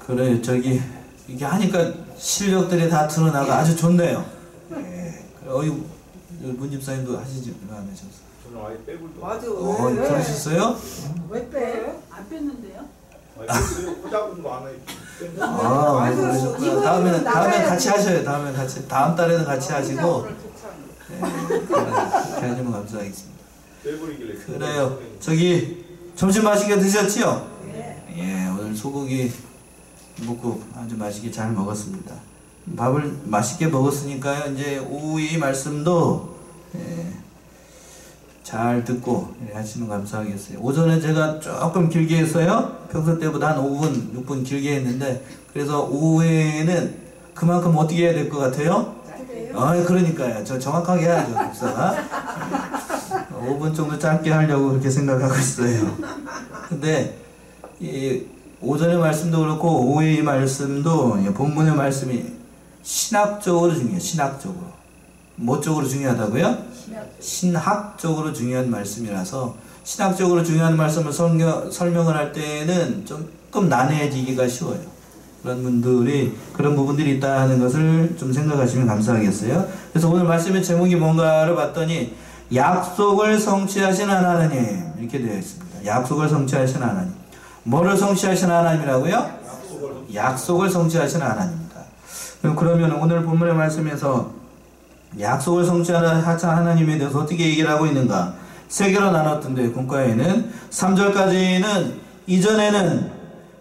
그래 저기 이게 하니까 실력들이 다 드러나고 아주 좋네요. 예. 문 집사님도 하시지 안 하셨어요? 저는 아예 빼고. 맞아. 그러셨어요? 왜 빼? 안 뺐는데요? 포장은 거안 해. 그러셨구나. 다음에 같이 하셔요. 다음 달에는 같이 하시고. 그렇게 하시면 감사하겠습니다. 빼버리길래. 그래요. 저기 점심 맛있게 드셨지요? 네. 예, 오늘 소고기 묵국 아주 맛있게 잘 먹었습니다. 밥을 맛있게 먹었으니까요. 이제 오후의 말씀도 잘 듣고 하시면 감사하겠어요. 오전에 제가 조금 길게 했어요. 평소 때보다 한 5분, 6분 길게 했는데 그래서 오후에는 그만큼 어떻게 해야 될 것 같아요? 그러니까요. 저 정확하게 해야죠, 목사가. 5분 정도 짧게 하려고 그렇게 생각하고 있어요. 근데 이 오전의 말씀도 그렇고 오후의 말씀도 본문의 말씀이 신학적으로 중요해요. 신학적으로. 뭐 쪽으로 중요하다고요? 신학적으로 중요한 말씀이라서 신학적으로 중요한 말씀을 설명을 할 때는 조금 난해해지기가 쉬워요. 그런 부분들이 있다는 것을 좀 생각하시면 감사하겠어요. 그래서 오늘 말씀의 제목이 뭔가를 봤더니 약속을 성취하시는 하나님 이렇게 되어 있습니다. 약속을 성취하시는 하나님. 뭐를 성취하시는 하나님이라고요? 약속을 성취하시는 하나님입니다. 그러면 오늘 본문의 말씀에서 약속을 성취하는 하나님에 대해서 어떻게 얘기를 하고 있는가? 세 개로 나눴던데 본과에는 3절까지는 이전에는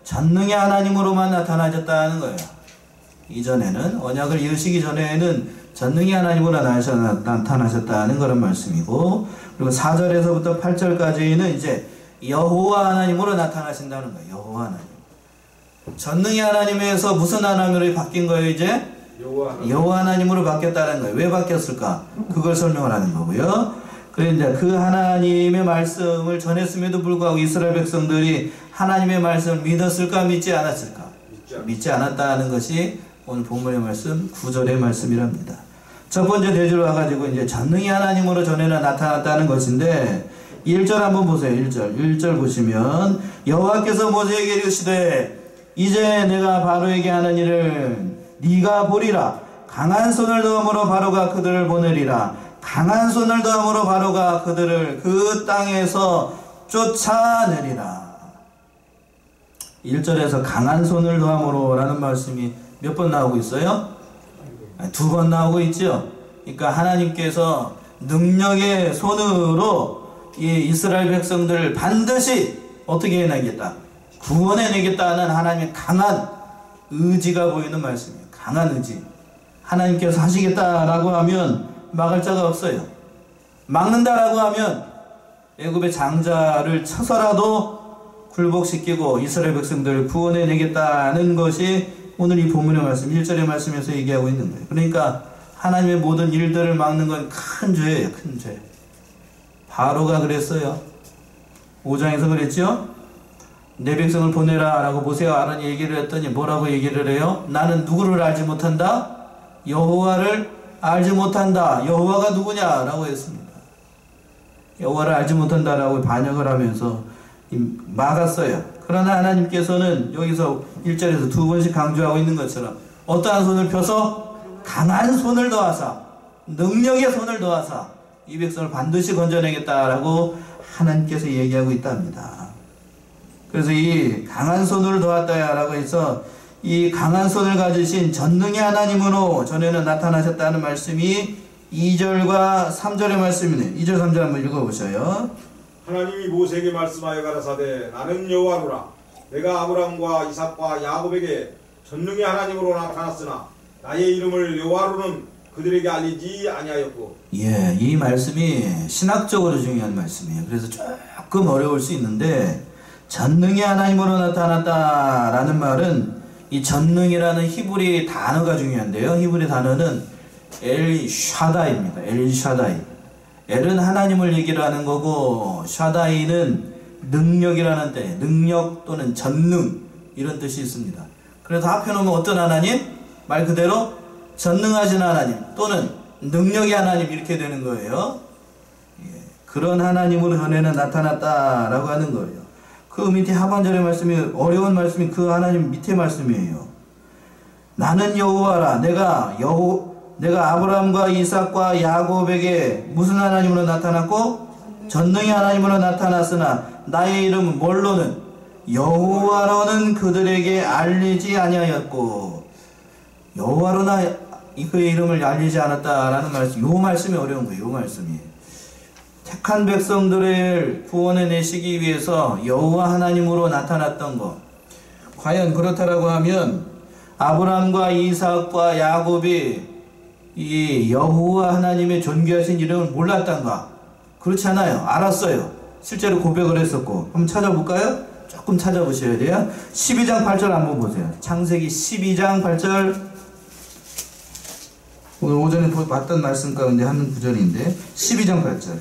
전능의 하나님으로만 나타나셨다는 거예요. 이전에는 언약을 이으시기 전에는 전능의 하나님으로 나타나셨다는 그런 말씀이고, 그리고 4절에서부터 8절까지는 이제 여호와 하나님으로 나타나신다는 거예요. 여호와 하나님. 전능의 하나님에서 무슨 하나님으로 바뀐 거예요? 이제 여호와 하나님으로 바뀌었다는 거예요. 왜 바뀌었을까? 그걸 설명을 하는 거고요. 그런데 그 하나님의 말씀을 전했음에도 불구하고 이스라엘 백성들이 하나님의 말씀을 믿었을까 믿지 않았을까? 믿지 않았다는 것이 오늘 본문의 말씀 9절의 말씀이랍니다. 첫 번째 대주로 와가지고 이제 전능의 하나님으로 전에는 나타났다는 것인데 1절 한번 보세요. 1절 보시면 여호와께서 모세에게 이르시되 이제 내가 바로에게 하는 일을 네가 보리라. 강한 손을 더함으로 바로가 그들을 보내리라. 강한 손을 더함으로 바로가 그들을 그 땅에서 쫓아내리라. 1절에서 강한 손을 더함으로 라는 말씀이 몇 번 나오고 있어요? 2번 나오고 있죠. 그러니까 하나님께서 능력의 손으로 이 이스라엘 백성들을 반드시 어떻게 해내겠다? 구원해내겠다는 하나님의 강한 의지가 보이는 말씀이에요. 강한 의지. 하나님께서 하시겠다라고 하면 막을 자가 없어요. 막는다라고 하면 애굽의 장자를 쳐서라도 굴복시키고 이스라엘 백성들을 구원해내겠다는 것이 오늘 이 본문의 말씀 1절의 말씀에서 얘기하고 있는 거예요. 그러니까 하나님의 모든 일들을 막는 건 큰 죄예요. 큰 죄. 바로가 그랬어요. 5장에서 그랬죠. 내 백성을 보내라 라고 모세와 아론이 얘기를 했더니 뭐라고 얘기를 해요? 나는 누구를 알지 못한다? 여호와를 알지 못한다. 여호와가 누구냐? 라고 했습니다. 여호와를 알지 못한다 라고 반역을 하면서 막았어요. 그러나 하나님께서는 여기서 1절에서 2번씩 강조하고 있는 것처럼 어떠한 손을 펴서 강한 손을 더하사 능력의 손을 더하사 이 백성을 반드시 건져내겠다라고 하나님께서 얘기하고 있답니다. 그래서 이 강한 손을 더했다라고 해서 이 강한 손을 가지신 전능의 하나님으로 전에는 나타나셨다는 말씀이 2절과 3절의 말씀이네요. 2절 3절 한번 읽어보셔요. 하나님이 모세에게 말씀하여 가라사대 나는 여호와노라. 내가 아브라함과 이삭과 야곱에게 전능의 하나님으로 나타났으나 나의 이름을 여호와로는 그들에게 알리지 아니하였고. 예, 이 말씀이 신학적으로 중요한 말씀이에요. 그래서 조금 어려울 수 있는데 전능의 하나님으로 나타났다라는 말은 이 전능이라는 히브리 단어가 중요한데요. 히브리 단어는 엘 샤다이입니다. 엘 샤다이. 엘은 하나님을 얘기를 하는 거고 샤다이는 능력이라는 뜻, 능력 또는 전능 이런 뜻이 있습니다. 그래서 합해놓으면 어떤 하나님? 말 그대로 전능하신 하나님 또는 능력의 하나님 이렇게 되는 거예요. 예, 그런 하나님으로 전에는 나타났다라고 하는 거예요. 그 밑에 하반절의 말씀이 어려운 말씀이 그 하나님 밑에 말씀이에요. 나는 여호와라. 내가 아브라함과 이삭과 야곱에게 무슨 하나님으로 나타났고 전능의 하나님으로 나타났으나 나의 이름은 뭘로는 여호와로는 그들에게 알리지 아니하였고 여호와로나 그의 이름을 알리지 않았다라는 말씀. 요 말씀이 어려운 거예요. 요 말씀이. 택한 백성들을 구원해 내시기 위해서 여호와 하나님으로 나타났던 것. 과연 그렇다라고 하면 아브라함과 이삭과 야곱이 이 여호와 하나님의 존귀하신 이름을 몰랐던가? 그렇지 않아요. 알았어요. 실제로 고백을 했었고. 한번 찾아볼까요? 조금 찾아보셔야 돼요. 12장 8절 한번 보세요. 창세기 12장 8절. 오늘 오전에 봤던 말씀 가운데 한 구절인데 12장 8절.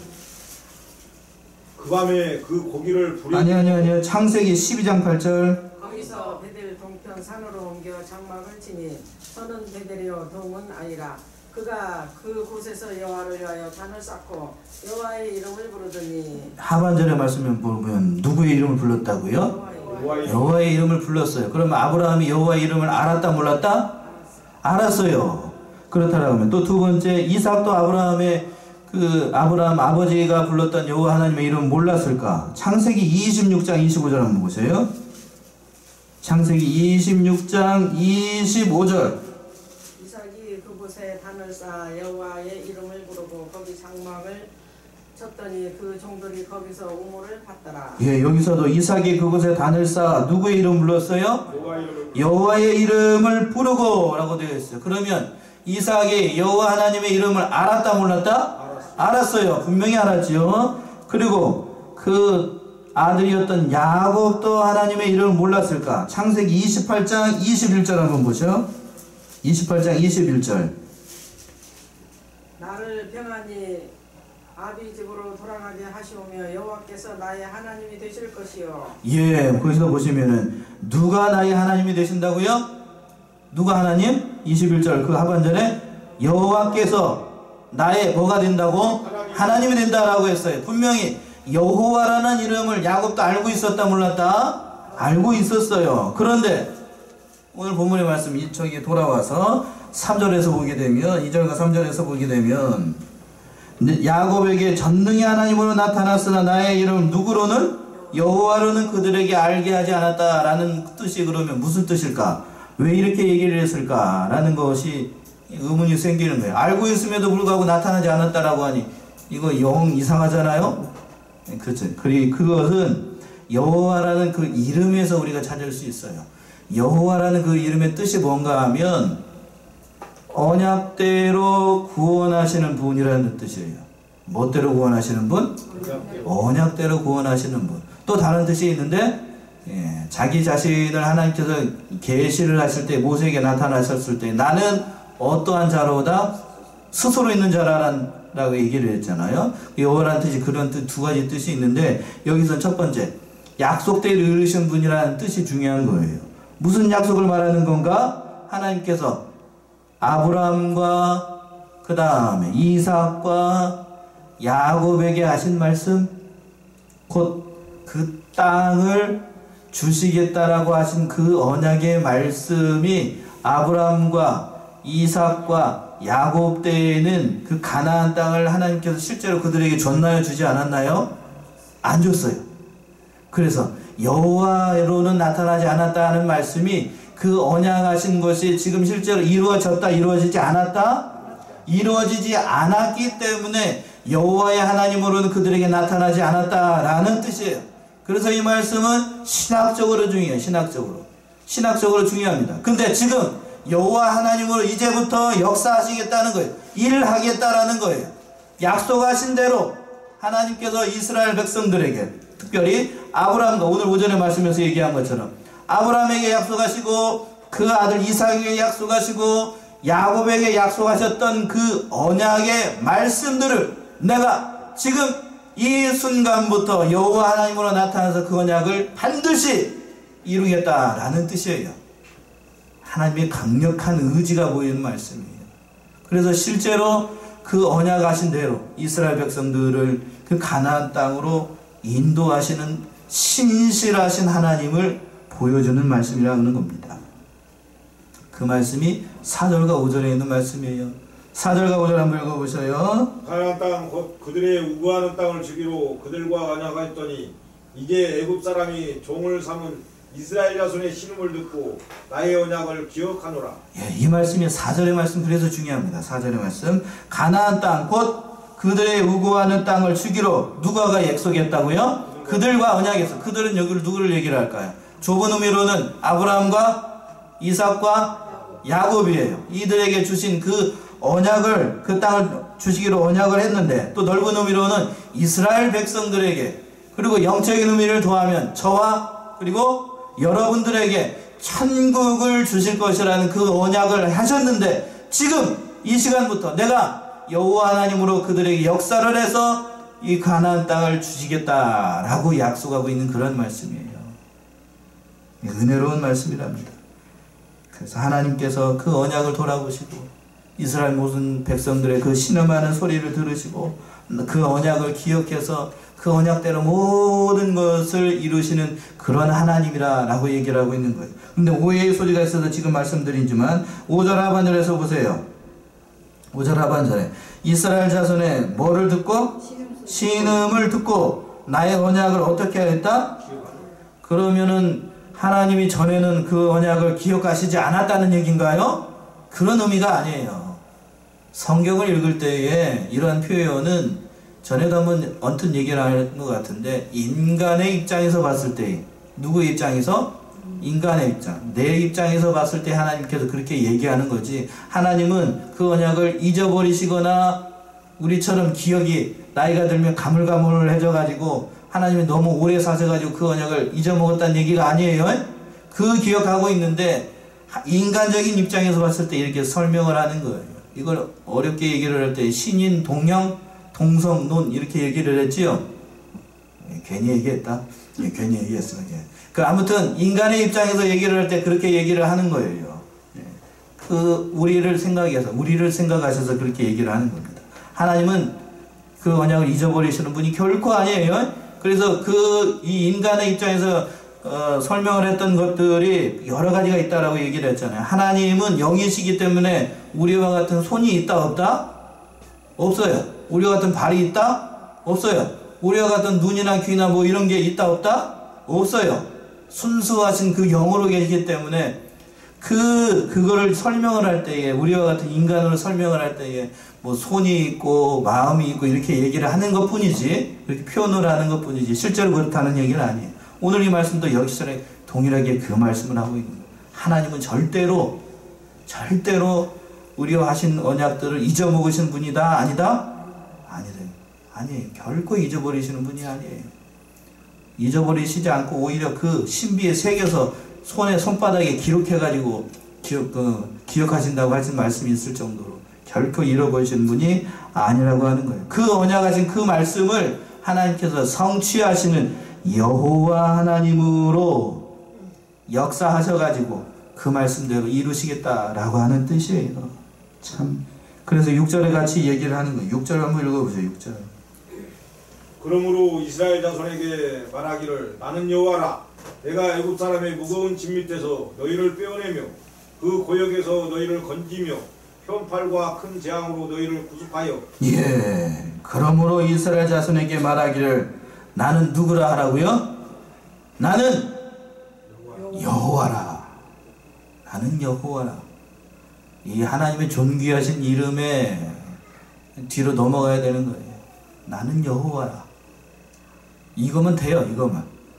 그 밤에 그 고기를 불에 아니요. 창세기 12장 8절. 거기서 베델 동편 산으로 옮겨 장막을 치니 서는 베델이요 동은 아니라 그가 그 곳에서 여호와를 위하여 단을 쌓고 여호와의 이름을 부르더니 하반절의 말씀을 보면 누구의 이름을 불렀다고요? 여호와의 이름을 불렀어요. 그러면 아브라함이 여호와의 이름을 알았다 몰랐다? 알았어요. 그렇다라고 하면 또 두 번째 이삭도 아브라함 아버지가 불렀던 여호와 하나님의 이름을 몰랐을까? 창세기 26장 25절 한번 보세요. 창세기 26장 25절. 이삭이 그곳에 단을 쌓아 여호와의 이름을 부르고 거기 장막을 쳤더니 그 종들이 거기서 우물을 받더라. 예, 여기서도 이삭이 그곳에 단을 쌓아 누구의 이름 불렀어요? 여호와의 이름을 부르고 라고 되어 있어요. 그러면 이삭이 여호와 하나님의 이름을 알았다 몰랐다? 알았어요. 분명히 알았지요. 그리고 그 아들이었던 야곱도 하나님의 이름을 몰랐을까? 창세기 28장 21절 한번 보죠. 28장 21절. 나를 평안히 아비 집으로 돌아가게 하시오며 여호와께서 나의 하나님이 되실 것이요. 예, 거기서 보시면은 누가 나의 하나님이 되신다고요? 누가 하나님? 21절 그 하반절에 여호와께서 나의 뭐가 된다고? 하나님이 된다라고 했어요. 분명히 여호와라는 이름을 야곱도 알고 있었다 몰랐다? 알고 있었어요. 그런데 오늘 본문의 말씀 저기에 돌아와서 3절에서 보게 되면 2절과 3절에서 보게 되면 야곱에게 전능의 하나님으로 나타났으나 나의 이름은 누구로는? 여호와로는 그들에게 알게 하지 않았다라는 뜻이 그러면 무슨 뜻일까? 왜 이렇게 얘기를 했을까? 라는 것이 의문이 생기는 거예요. 알고 있음에도 불구하고 나타나지 않았다라고 하니 이거 영 이상하잖아요? 그렇죠. 그것은 여호와라는 그 이름에서 우리가 찾을 수 있어요. 여호와라는 그 이름의 뜻이 뭔가 하면 언약대로 구원하시는 분이라는 뜻이에요. 뭐대로 구원하시는 분? 언약대로 구원하시는 분. 또 다른 뜻이 있는데 자기 자신을 하나님께서 계시를 하실 때 모세에게 나타나셨을 때 나는 어떠한 자로다? 스스로 있는 자라라고 얘기를 했잖아요. 여호와라는 뜻이 그런 두 가지 뜻이 있는데 여기서 첫 번째 약속대로 이루신 분이라는 뜻이 중요한 거예요. 무슨 약속을 말하는 건가? 하나님께서 아브라함과 그 다음에 이삭과 야곱에게 하신 말씀 곧 그 땅을 주시겠다라고 하신 그 언약의 말씀이 아브라함과 이삭과 야곱 때에는 그 가나안 땅을 하나님께서 실제로 그들에게 줬나요? 주지 않았나요? 안 줬어요. 그래서 여호와로는 나타나지 않았다는 말씀이 그 언약하신 것이 지금 실제로 이루어졌다 이루어지지 않았다? 이루어지지 않았기 때문에 여호와의 하나님으로는 그들에게 나타나지 않았다라는 뜻이에요. 그래서 이 말씀은 신학적으로 중요해요. 신학적으로 중요합니다. 근데 지금 여호와 하나님으로 이제부터 역사하시겠다는 거예요. 일을 하겠다라는 거예요. 약속하신 대로 하나님께서 이스라엘 백성들에게 특별히 아브라함과 오늘 오전에 말씀에서 얘기한 것처럼 아브라함에게 약속하시고 그 아들 이삭에게 약속하시고 야곱에게 약속하셨던 그 언약의 말씀들을 내가 지금 이 순간부터 여호와 하나님으로 나타나서 그 언약을 반드시 이루겠다라는 뜻이에요. 하나님의 강력한 의지가 보이는 말씀이에요. 그래서 실제로 그 언약하신 대로 이스라엘 백성들을 그 가나안 땅으로 인도하시는 신실하신 하나님을 보여주는 말씀이라는 겁니다. 그 말씀이 4절과 5절에 있는 말씀이에요. 4절과 5절 한번 읽어보셔요. 가나안 땅 곧 그들의 우구하는 땅을 주기로 그들과 언약하였더니 이제 애굽 사람이 종을 삼은 이스라엘 자손의 신음을 듣고 나의 언약을 기억하노라. 예, 이 말씀이 4절의 말씀 그래서 중요합니다. 4절의 말씀. 가나안 땅 곧 그들의 우구하는 땅을 주기로 누가가 약속했다고요? 그들과 언약했어. 그들은 여기를 누구를 얘기를 할까요? 좁은 의미로는 아브라함과 이삭과 야곱이에요. 이들에게 주신 그 언약을, 그 땅을 주시기로 언약을 했는데, 또 넓은 의미로는 이스라엘 백성들에게, 그리고 영적인 의미를 더하면 저와 그리고 여러분들에게 천국을 주실 것이라는 그 언약을 하셨는데, 지금 이 시간부터 내가 여호와 하나님으로 그들에게 역사를 해서 이 가나안 땅을 주시겠다라고 약속하고 있는 그런 말씀이에요. 은혜로운 말씀이랍니다. 그래서 하나님께서 그 언약을 돌아보시고 이스라엘 모든 백성들의 그 신음하는 소리를 들으시고 그 언약을 기억해서 그 언약대로 모든 것을 이루시는 그런 하나님이라고 얘기를 하고 있는 거예요. 근데 오해의 소리가 있어서 지금 말씀드리지만 5절 하반절에서 보세요. 5절 하반절에 이스라엘 자손의 뭐를 듣고? 신음을 듣고 나의 언약을 어떻게 하였다? 그러면은 하나님이 전에는 그 언약을 기억하시지 않았다는 얘기인가요? 그런 의미가 아니에요. 성경을 읽을 때에 이러한 표현은 전에도 한번 언뜻 얘기를 한 것 같은데, 인간의 입장에서 봤을 때, 누구의 입장에서? 인간의 입장, 내 입장에서 봤을 때 하나님께서 그렇게 얘기하는 거지, 하나님은 그 언약을 잊어버리시거나 우리처럼 기억이 나이가 들면 가물가물해져 가지고 하나님이 너무 오래 사셔가지고 그 언약을 잊어먹었다는 얘기가 아니에요. 그 기억하고 있는데 인간적인 입장에서 봤을 때 이렇게 설명을 하는 거예요. 이걸 어렵게 얘기를 할 때 신인, 동령, 동성, 논 이렇게 얘기를 했지요. 괜히 얘기했다. 괜히 얘기했어. 그 아무튼 인간의 입장에서 얘기를 할 때 그렇게 얘기를 하는 거예요. 그 우리를 생각하셔서 그렇게 얘기를 하는 겁니다. 하나님은 그 언약을 잊어버리시는 분이 결코 아니에요. 그래서 이 인간의 입장에서 설명을 했던 것들이 여러 가지가 있다라고 얘기를 했잖아요. 하나님은 영이시기 때문에 우리와 같은 손이 있다 없다? 없어요. 우리와 같은 발이 있다? 없어요. 우리와 같은 눈이나 귀나 뭐 이런 게 있다 없다? 없어요. 순수하신 그 영으로 계시기 때문에 그거를 설명을 할 때에, 우리와 같은 인간으로 설명을 할 때에 뭐 손이 있고 마음이 있고 이렇게 얘기를 하는 것 뿐이지, 이렇게 표현을 하는 것 뿐이지 실제로 그렇다는 얘기는 아니에요. 오늘 이 말씀도 역시에 동일하게 그 말씀을 하고 있는 거예요. 하나님은 절대로 우리와 하신 언약들을 잊어먹으신 분이다? 아니다? 아니에요. 결코 잊어버리시는 분이 아니에요. 잊어버리시지 않고 오히려 그 신비에 새겨서 손바닥에 기록해가지고 기억하신다고 하신 말씀이 있을 정도로 결코 잃어버리시는 분이 아니라고 하는 거예요. 그 언약하신 그 말씀을 하나님께서 성취하시는 여호와 하나님으로 역사하셔가지고 그 말씀대로 이루시겠다라고 하는 뜻이에요. 참, 그래서 6절에 같이 얘기를 하는 거예요. 6절 한번 읽어보세요. 6절. 그러므로 이스라엘 자손에게 말하기를 나는 여호와라. 내가 애굽 사람의 무거운 짐 밑에서 너희를 빼어내며 그 고역에서 너희를 건지며 편팔과 큰 재앙으로 너희를 구속하여. 예. 그러므로 이스라엘 자손에게 말하기를 나는 누구라 하라고요? 나는 여호와라. 나는 여호와라. 이 하나님의 존귀하신 이름에 뒤로 넘어가야 되는 거예요. 나는 여호와라. 이거면 돼요.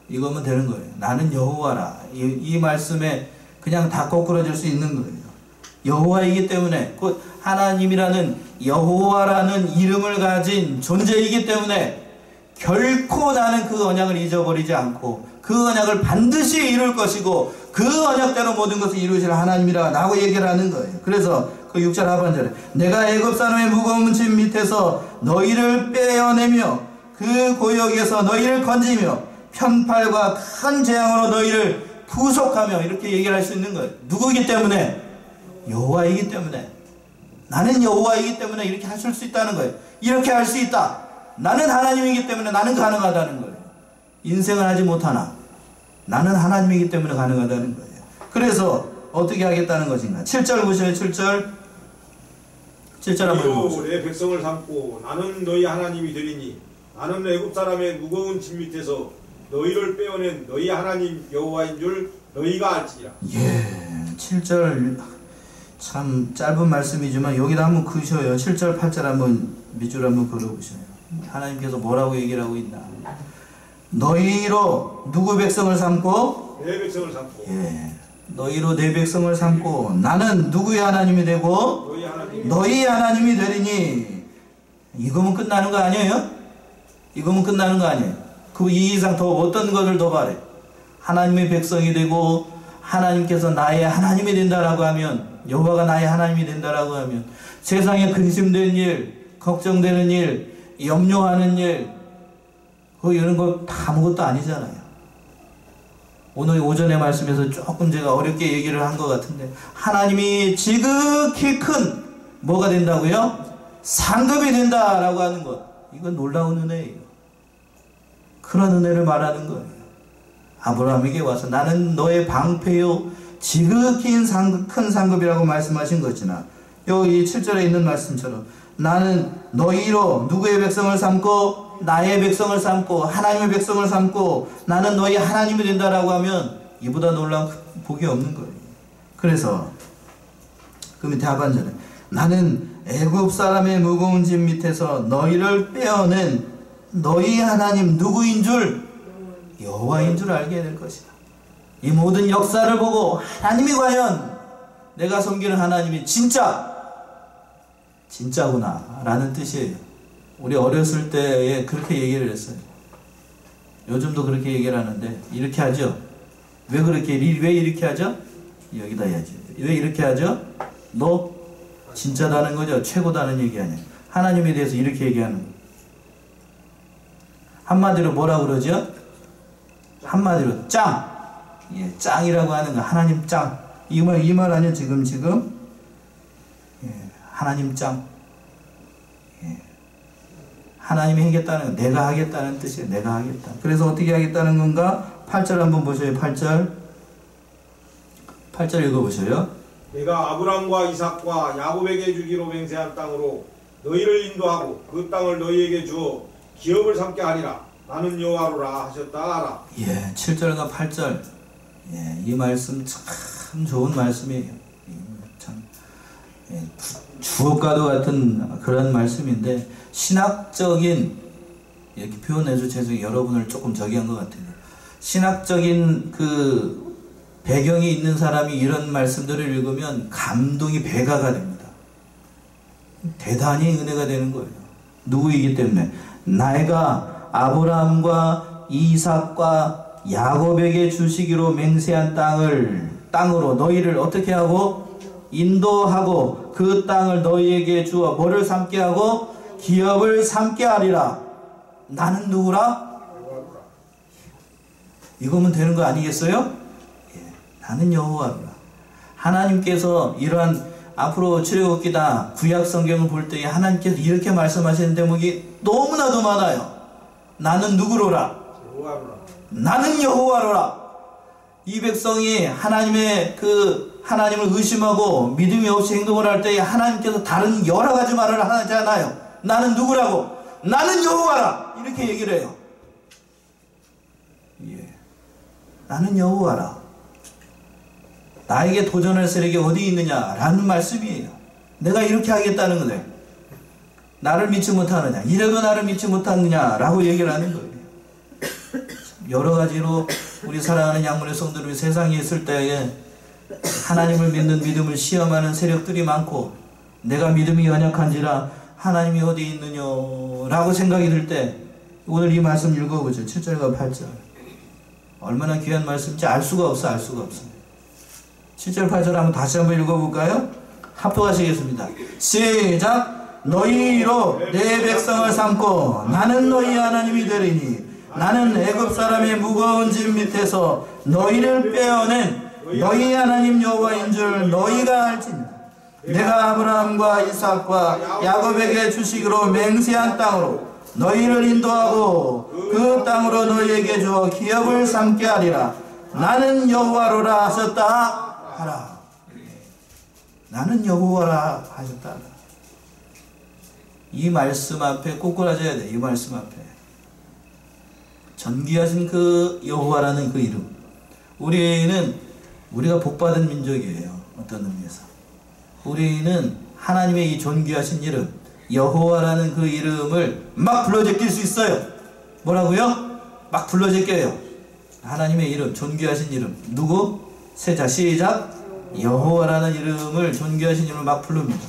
이거면 되는 거예요. 나는 여호와라. 이 말씀에 그냥 다 거꾸러질 수 있는 거예요. 여호와이기 때문에, 곧 하나님이라는 여호와라는 이름을 가진 존재이기 때문에 결코 나는 그 언약을 잊어버리지 않고 그 언약을 반드시 이룰 것이고 그 언약대로 모든 것을 이루실 하나님이라고 얘기를 하는 거예요. 그래서 그 6절 하반절에 내가 애굽 사람의 무거운 짐 밑에서 너희를 빼어내며 그 고역에서 너희를 건지며 편팔과 큰 재앙으로 너희를 구속하며, 이렇게 얘기를 할 수 있는 거예요. 누구이기 때문에? 여호와이기 때문에. 나는 여호와이기 때문에 이렇게 하실 수 있다는 거예요. 이렇게 할 수 있다. 나는 하나님이기 때문에 나는 가능하다는 거예요. 인생을 하지 못하나 나는 하나님이기 때문에 가능하다는 거예요. 그래서 어떻게 하겠다는 것인가? 7절 보셔요. 7절 한번 보세요. 내 백성을 삼고 나는 너희 하나님이 되리니 나는 애굽 사람의 무거운 짐 밑에서 너희를 빼어낸 너희 하나님 여호와인 줄 너희가 알지니라. 예, 7절 참 짧은 말씀이지만 여기다 한번 그으셔요. 7절 8절 한번 밑줄 한번 그려보셔요. 하나님께서 뭐라고 얘기를 하고 있나? 너희로 누구 백성을 삼고? 내 백성을 삼고. 예, 너희로 내 백성을 삼고 나는 누구의 하나님이 되고? 너희 하나님이 되리니. 이거면 끝나는 거 아니에요? 이거면 끝나는 거 아니에요? 그 이 이상 더 어떤 것을 더 바래? 하나님의 백성이 되고 하나님께서 나의 하나님이 된다라고 하면, 여호와가 나의 하나님이 된다라고 하면 세상에 근심되는 일, 걱정되는 일, 염려하는 일, 이런 거 다 아무것도 아니잖아요. 오늘 오전의 말씀에서 조금 제가 어렵게 얘기를 한 것 같은데, 하나님이 지극히 큰 뭐가 된다고요? 상급이 된다라고 하는 것, 이건 놀라운 은혜예요. 그런 은혜를 말하는 거예요. 아브라함에게 와서 나는 너의 방패요 지극히 큰 상급이라고 말씀하신 것이나, 여기 7절에 있는 말씀처럼 나는 너희로 누구의 백성을 삼고 나의 백성을 삼고 하나님의 백성을 삼고 나는 너희 하나님이 된다라고 하면 이보다 놀라운 복이 없는 거예요. 그래서 그 밑에 하반절에 나는 애굽 사람의 무거운 짐 밑에서 너희를 빼어낸 너희 하나님 누구인 줄, 여호와인 줄 알게 될 것이다. 이 모든 역사를 보고 하나님이 과연 내가 섬기는 하나님이 진짜구나 라는 뜻이에요. 우리 어렸을 때에 그렇게 얘기를 했어요. 요즘도 그렇게 얘기를 하는데 이렇게 하죠. 왜 이렇게 하죠? 여기다 해야지. 왜 이렇게 하죠? 너 진짜다는 거죠. 최고다는 얘기 아니야. 하나님에 대해서 이렇게 얘기하는 거예요. 한마디로 뭐라고 그러죠? 한마디로 짱! 예, 짱이라고 하는 거. 하나님 짱. 이 말 아니야 지금? 예, 하나님 짱. 예. 하나님이 하겠다는 거, 내가 하겠다는 뜻이에요. 내가 하겠다. 그래서 어떻게 하겠다는 건가? 8절 한번 보셔요. 8절 읽어보셔요. 내가 아브람과 이삭과 야곱에게 주기로 맹세한 땅으로 너희를 인도하고 그 땅을 너희에게 주어 기업을 삼게 하리라. 나는 여호와로라 하셨다 하라. 예, 7절과 8절. 예, 이 말씀 참 좋은 말씀이에요. 참 주옥과도 같은 그런 말씀인데, 신학적인, 이렇게 표현해서 죄송해요. 여러분을 조금 저기 한 것 같아요. 신학적인 그 배경이 있는 사람이 이런 말씀들을 읽으면 감동이 배가가 됩니다. 대단히 은혜가 되는 거예요. 누구이기 때문에? 내가 아브라함과 이삭과 야곱에게 주시기로 맹세한 땅으로 너희를 어떻게 하고? 인도하고 그 땅을 너희에게 주어 뭐를 삼게 하고? 기업을 삼게 하리라. 나는 누구라? 이거면 되는 거 아니겠어요? 예, 나는 여호와로라. 하나님께서 이러한 앞으로 출애굽기다 구약 성경을 볼 때에 하나님께서 이렇게 말씀하시는 대목이 너무나도 많아요. 나는 누구로라? 나는 여호와로라. 이 백성이 하나님의 하나님을 의심하고 믿음이 없이 행동을 할 때에 하나님께서 다른 여러 가지 말을 하잖아요. 나는 누구라고? 나는 여호와라. 이렇게 얘기를 해요. 예. 나는 여호와라. 나에게 도전할 세력이 어디 있느냐라는 말씀이에요. 내가 이렇게 하겠다는 거네. 나를 믿지 못하느냐, 이래도 나를 믿지 못하느냐라고 얘기를 하는 거예요. 여러 가지로 우리 사랑하는 양문의 성도들이 세상에 있을 때에 하나님을 믿는 믿음을 시험하는 세력들이 많고, 내가 믿음이 연약한지라 하나님이 어디 있느냐라고 생각이 들 때 오늘 이 말씀 읽어보죠. 7절과 8절. 얼마나 귀한 말씀인지 알 수가 없어. 7절 8절 한번 다시 한번 읽어볼까요? 합독하시겠습니다. 시작! 너희로 내 백성을 삼고 나는 너희 하나님이 되리니 나는 애굽 사람의 무거운 짐 밑에서 너희를 빼어낸 너희 하나님 여호와인 줄 너희가 알지니라. 내가 아브라함과 이삭과 야곱에게 주시기로 맹세한 땅으로 너희를 인도하고 그 땅으로 너희에게 주어 기업을 삼게 하리라. 나는 여호와로라 하셨다 하라. 나는 여호와라 하셨다 하라. 이 말씀 앞에 꼬꾸라져야 돼. 이 말씀 앞에 존귀하신 그 여호와라는 그 이름. 우리가 복받은 민족이에요. 어떤 의미에서 우리는 하나님의 이 존귀하신 이름 여호와라는 그 이름을 막 불러 제낄 수 있어요. 뭐라고요? 막 불러 제껴요. 하나님의 이름, 존귀하신 이름. 누구? 세자 시작. 여호와라는 이름을, 존귀하신 이름을 막 부릅니다.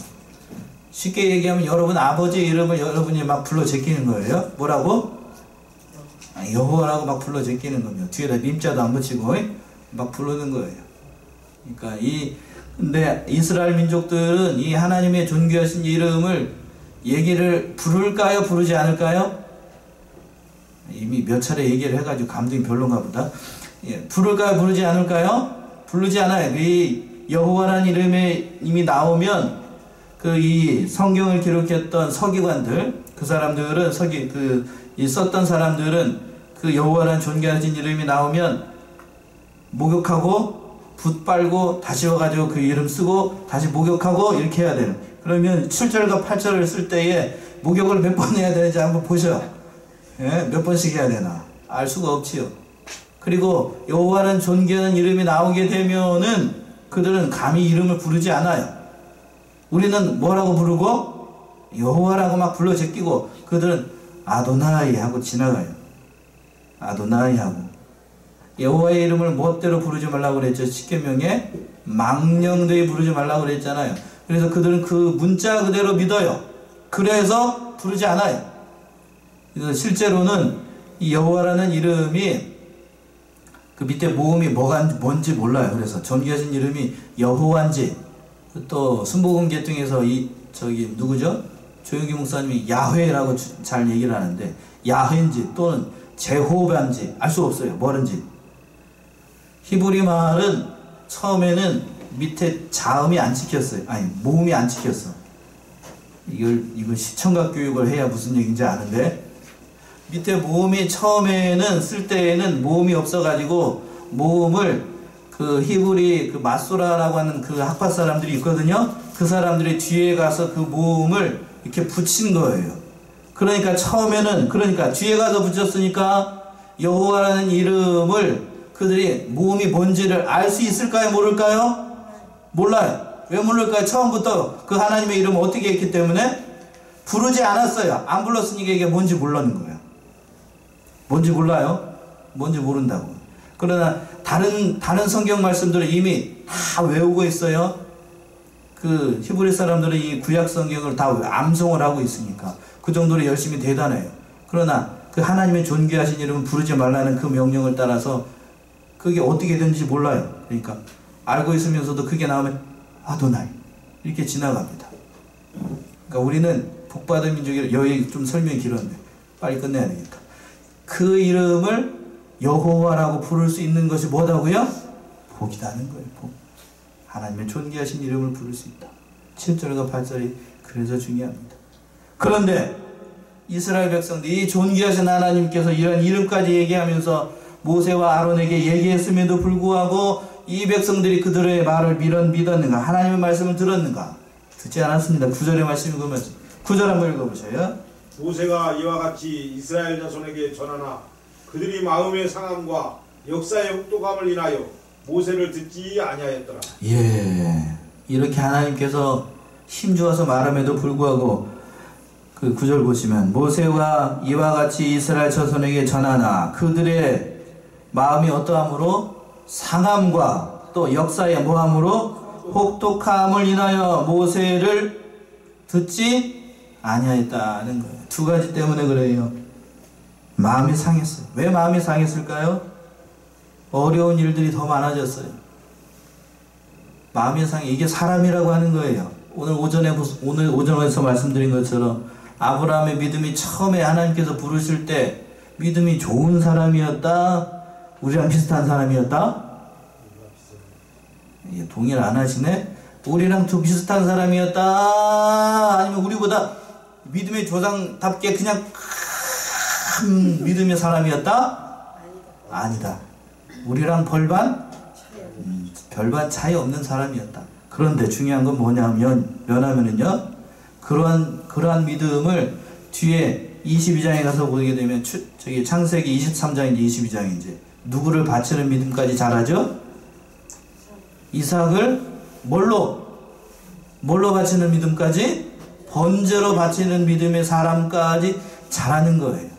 쉽게 얘기하면 여러분 아버지의 이름을 여러분이 막 불러 제끼는 거예요. 뭐라고? 여호와라고 막 불러 제끼는 겁니다. 뒤에다 님자도 안 붙이고 막 부르는 거예요. 그러니까 근데 이스라엘 민족들은 이 하나님의 존귀하신 이름을 얘기를 부를까요? 부르지 않을까요? 이미 몇 차례 얘기를 해가지고 감동이 별론가 보다. 부를까요? 부르지 않을까요? 부르지 않아요. 이 여호와라는 이름이 이미 나오면 이 성경을 기록했던 서기관들, 그 사람들은 이 썼던 사람들은 그 여호와라는 존귀하신 이름이 나오면 목욕하고 붓 빨고 다시 와가지고 그 이름 쓰고 다시 목욕하고 이렇게 해야 돼요. 그러면 7절과 8절을 쓸 때에 목욕을 몇 번 해야 되는지 한번 보셔. 몇 번씩 해야 되나 알 수가 없지요. 그리고 여호와라는 존귀한 이름이 나오게 되면은 그들은 감히 이름을 부르지 않아요. 우리는 뭐라고 부르고 여호와라고 막 불러 제끼고 그들은 아도나이 하고 지나가요. 아도나이 하고. 여호와의 이름을 멋대로 부르지 말라고 그랬죠. 십계명에 망령되이 부르지 말라고 그랬잖아요. 그래서 그들은 그 문자 그대로 믿어요. 그래서 부르지 않아요. 그래서 실제로는 이 여호와라는 이름이 그 밑에 모음이 뭔지 몰라요. 그래서 존귀하신 이름이 여호와인지 또 순복음 계통에서 누구죠? 조영기 목사님이 야훼라고 잘 얘기를 하는데 야훼인지 또는 제호바인지 알 수 없어요. 뭐든지. 히브리 말은 처음에는 밑에 자음이 안 찍혔어요. 아니 모음이 안 찍혔어. 이걸 시청각 교육을 해야 무슨 얘기인지 아는데 밑에 모음이 처음에는 쓸 때에는 모음이 없어가지고 모음을 그 히브리 그 마소라라고 하는 그 학파 사람들이 있거든요. 그 사람들이 뒤에 가서 그 모음을 이렇게 붙인 거예요. 그러니까 처음에는 뒤에 가서 붙였으니까 여호와라는 이름을 그들이 모음이 뭔지를 알 수 있을까요? 모를까요? 몰라요. 왜 모를까요? 처음부터 그 하나님의 이름을 어떻게 했기 때문에 부르지 않았어요. 안 불렀으니까 이게 뭔지 모르는 거예요. 뭔지 몰라요? 뭔지 모른다고. 그러나 다른 성경 말씀들을 이미 다 외우고 있어요. 그 히브리 사람들은 이 구약 성경을 다 암송을 하고 있으니까 그 정도로 열심히 대단해요. 그러나 그 하나님의 존귀하신 이름은 부르지 말라는 그 명령을 따라서 그게 어떻게 되는지 몰라요. 그러니까 알고 있으면서도 그게 나오면 아도나이 이렇게 지나갑니다. 그러니까 우리는 복받은 민족이라 여기 좀 설명이 길었는데 빨리 끝내야 되겠다. 그 이름을 여호와라고 부를 수 있는 것이 뭐다고요? 복이라는 거예요. 복. 하나님의 존귀하신 이름을 부를 수 있다. 7절과 8절이 그래서 중요합니다. 그런데 이스라엘 백성들 이 존귀하신 하나님께서 이런 이름까지 얘기하면서 모세와 아론에게 얘기했음에도 불구하고 이 백성들이 그들의 말을 믿었는가? 하나님의 말씀을 들었는가? 듣지 않았습니다. 9절의 말씀 읽으면서 9절 한번 읽어보세요. 모세가 이와 같이 이스라엘 자손에게 전하나 그들이 마음의 상함과 역사의 혹독함을 인하여 모세를 듣지 아니하였더라. 이렇게 하나님께서 힘주어서 말함에도 불구하고 그 9절 보시면 모세와 이와 같이 이스라엘 자손에게 전하나 그들의 마음이 어떠함으로 상함과 또 역사의 뭐함으로 혹독함을 인하여 모세를 듣지 아니하였다는 거예요. 두 가지 때문에 그래요. 마음이 상했어요. 왜 마음이 상했을까요? 어려운 일들이 더 많아졌어요. 마음이 상해. 이게 사람이라고 하는 거예요. 오늘 오전에서 말씀드린 것처럼 아브라함의 믿음이 처음에 하나님께서 부르실 때 믿음이 좋은 사람이었다? 우리랑 비슷한 사람이었다? 동의를 안 하시네? 우리랑 좀 비슷한 사람이었다? 아니면 우리보다 믿음의 조상답게 그냥 참 믿음의 사람이었다? 아니다. 우리랑 별반 차이 없는 사람이었다. 그런데 중요한 건 뭐냐면요. 그러한 믿음을 뒤에 22장에 가서 보게 되면 저기 창세기 23장인지 22장인지 누구를 바치는 믿음까지 잘하죠? 이삭을 뭘로 바치는 믿음까지? 번제로 바치는 믿음의 사람까지 잘하는 거예요.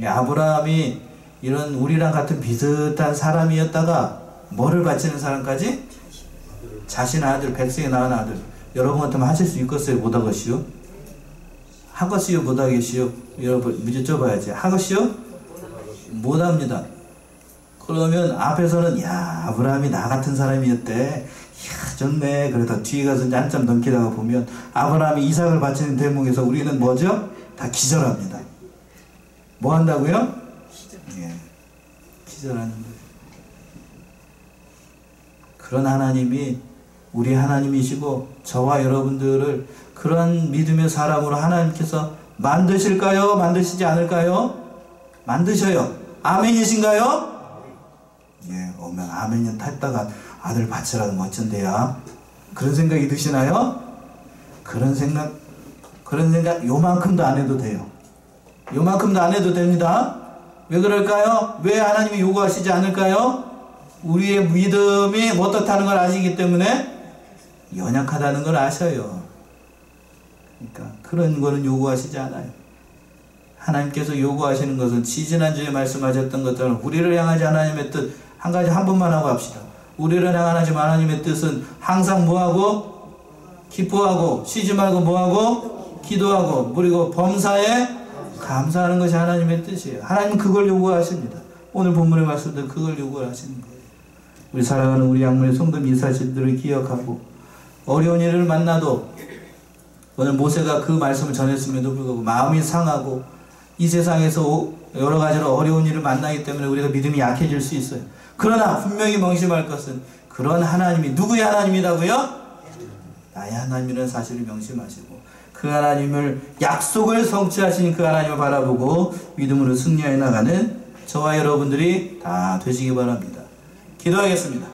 아브라함이 이런 우리랑 같은 비슷한 사람이었다가 뭐를 바치는 사람까지? 자신 아들, 백성에 낳은 아들. 여러분 같으면 하실 수 있겠어요? 못하겠시요? 하겠시요? 못하겠시요? 여러분 여쭤봐야지. 하겠시요? 못합니다. 그러면 앞에서는 야 아브라함이 나 같은 사람이었대. 이야 좋네. 그러다 뒤에 가서 이제 한참 넘기다가 보면 아브라함이 이삭을 바치는 대목에서 우리는 뭐죠? 다 기절합니다. 뭐 한다고요? 예, 기절하는 거예요. 그런 하나님이 우리 하나님이시고 저와 여러분들을 그런 믿음의 사람으로 하나님께서 만드실까요? 만드시지 않을까요? 만드셔요. 아멘이신가요? 예, 오면 아멘이 했다가 아들 바치라는 멋진데야. 그런 생각이 드시나요? 그런 생각 요만큼도 안 해도 돼요. 요만큼도 안 해도 됩니다. 왜 그럴까요? 왜 하나님이 요구하시지 않을까요? 우리의 믿음이 어떻다는 걸 아시기 때문에 연약하다는 걸 아셔요. 그러니까 그런 거는 요구하시지 않아요. 하나님께서 요구하시는 것은 지지난주에 말씀하셨던 것처럼 우리를 향하지 하나님의 뜻 한 가지 한 번만 하고 합시다. 우리를 향하지 하나님의 뜻은 항상 뭐하고? 기뻐하고 쉬지 말고 뭐하고? 기도하고 그리고 범사에 감사하는 것이 하나님의 뜻이에요. 하나님은 그걸 요구하십니다. 오늘 본문의 말씀도 그걸 요구하시는 거예요. 우리 사랑하는 우리 양문의 성도 민사실들을 기억하고 어려운 일을 만나도 오늘 모세가 그 말씀을 전했음에도 불구하고 마음이 상하고 이 세상에서 여러 가지로 어려운 일을 만나기 때문에 우리가 믿음이 약해질 수 있어요. 그러나 분명히 명심할 것은 그런 하나님이 누구의 하나님이라고요? 나의 하나님이라는 사실을 명심하시고 그 하나님을 약속을 성취하신 그 하나님을 바라보고 믿음으로 승리해 나가는 저와 여러분들이 다 되시기 바랍니다. 기도하겠습니다.